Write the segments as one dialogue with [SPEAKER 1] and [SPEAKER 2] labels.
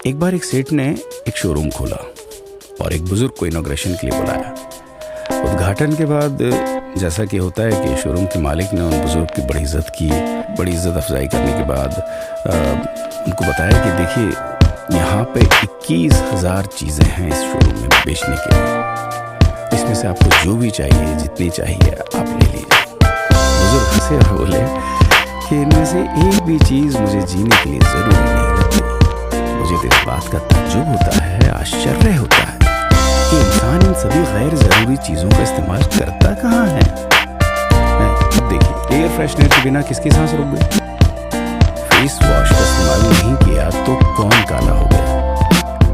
[SPEAKER 1] एक बार एक सेठ ने एक शोरूम खोला और एक बुजुर्ग को इनॉग्रेशन के लिए बुलाया। उद्घाटन के बाद जैसा कि होता है कि शोरूम के मालिक ने उन बुजुर्ग की बड़ी इज्जत की। बड़ी इज्जत अफजाई करने के बाद उनको बताया कि देखिए यहाँ पे 21,000 चीज़ें हैं इस शोरूम में बेचने के लिए, इसमें से आपको जो भी चाहिए, जितनी चाहिए आप ले लीजिए। बुजुर्ग हंसे और बोले कि इनमें से एक भी चीज़ मुझे जीने के लिए ज़रूरी नहीं लगती। मुझे तो इस बात का ताज्जुब होता है, आश्चर्य होता है कि इंसान इन सभी गैर ज़रूरी चीज़ों का इस्तेमाल करता कहाँ है। अब देखिए, एयर फ्रेशनर के बिना किसकी सांस रुक गई? फेस वॉश का इस्तेमाल नहीं किया तो कौन काला हो गया?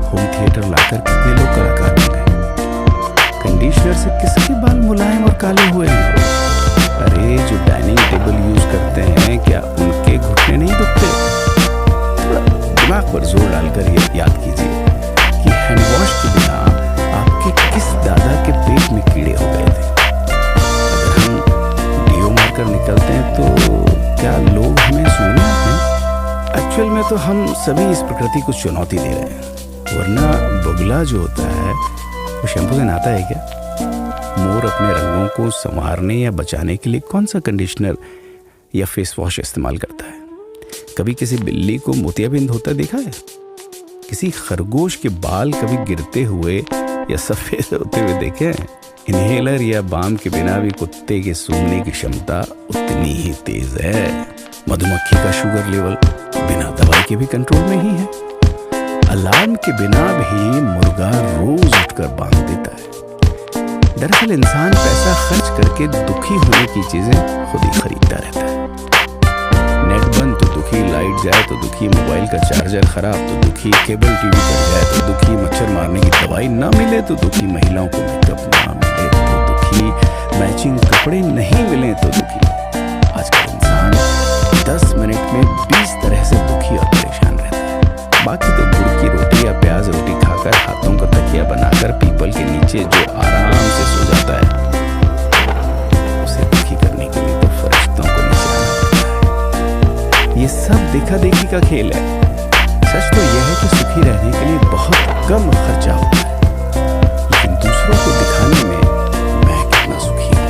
[SPEAKER 1] होम थिएटर लाकर कितने लोग कलाकार बन गए? कंडीशनर से किसके बाल मुलायम और काले हुए हैं? अरे जो डाइनिंग टेबल यूज करते हैं, क्या उनके घुटने नहीं दुखते? थोड़ा दिमाग पर जोर डालकर ये याद कीजिए कि हैंड वॉश के बिना आपके किस दादा के पेट में कीड़े हो गए थे। अगर हम डीओ मारकर निकलते हैं तो क्या लोग हमें सुनने आते हैं? एक्चुअल में तो हम सभी इस प्रकृति को चुनौती दे रहे हैं, वरना बगुला जो होता है वो शैम्पू से नहाता है क्या? मोर अपने रंगों को संवारने या बचाने के लिए कौन सा कंडीशनर या फेस वॉश इस्तेमाल करता है? कभी किसी बिल्ली को मोतियाबिंद होता देखा है? किसी खरगोश के बाल कभी गिरते हुए या सफ़ेद होते हुए देखे हैं? इन्हेलर या बाम के बिना भी कुत्ते के सूंघने की क्षमता उतनी ही तेज है। मधुमक्खी का शुगर लेवल बिना दवाई के भी कंट्रोल में ही है। अलार्म के बिना भी मुर्गा रोज उठकर बांग देता है। दरअसल इंसान पैसा खर्च करके दुखी होने की चीजें खुद ही खरीदता रहता है। नेट बंद तो दुखी, लाइट जाए तो दुखी, मोबाइल का चार्जर खराब तो दुखी, केबल टीवी कट जाए तो दुखी, मच्छर मारने की दवाई ना मिले तो दुखी, महिलाओं को मेकअप ना मिले तो दुखी, मैचिंग कपड़े नहीं मिले तो दुखी। आजकल इंसान 10 मिनट में 20 तरह से दुखी और परेशान रहता है। बाकी तो गुड़ की रोटी या प्याज रोटी खाकर, हाथों का तकिया बनाकर पीपल के नीचे जो आराम से सो जाता है, उसे दुखी करने के लिए तो फरिश्तों को नीचे आना पड़ता है। ये सब देखा देखी का खेल है। सच तो यह है कि सुखी रहने के लिए बहुत कम खर्चा होता है, लेकिन दूसरों को दिखाने में मैं कितना सुखी हूँ,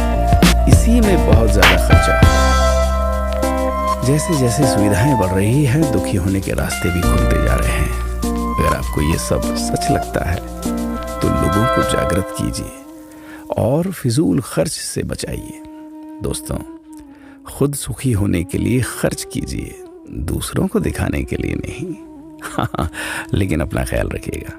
[SPEAKER 1] इसी में बहुत ज्यादा खर्चा है। जैसे जैसे सुविधाएं बढ़ रही हैं, दुखी होने के रास्ते भी खुलते जा रहे हैं। अगर आपको ये सब सच लगता है तो लोगों को जागृत कीजिए और फिजूल खर्च से बचाइए। दोस्तों, खुद सुखी होने के लिए खर्च कीजिए, दूसरों को दिखाने के लिए नहीं। हाँ, लेकिन अपना ख्याल रखिएगा।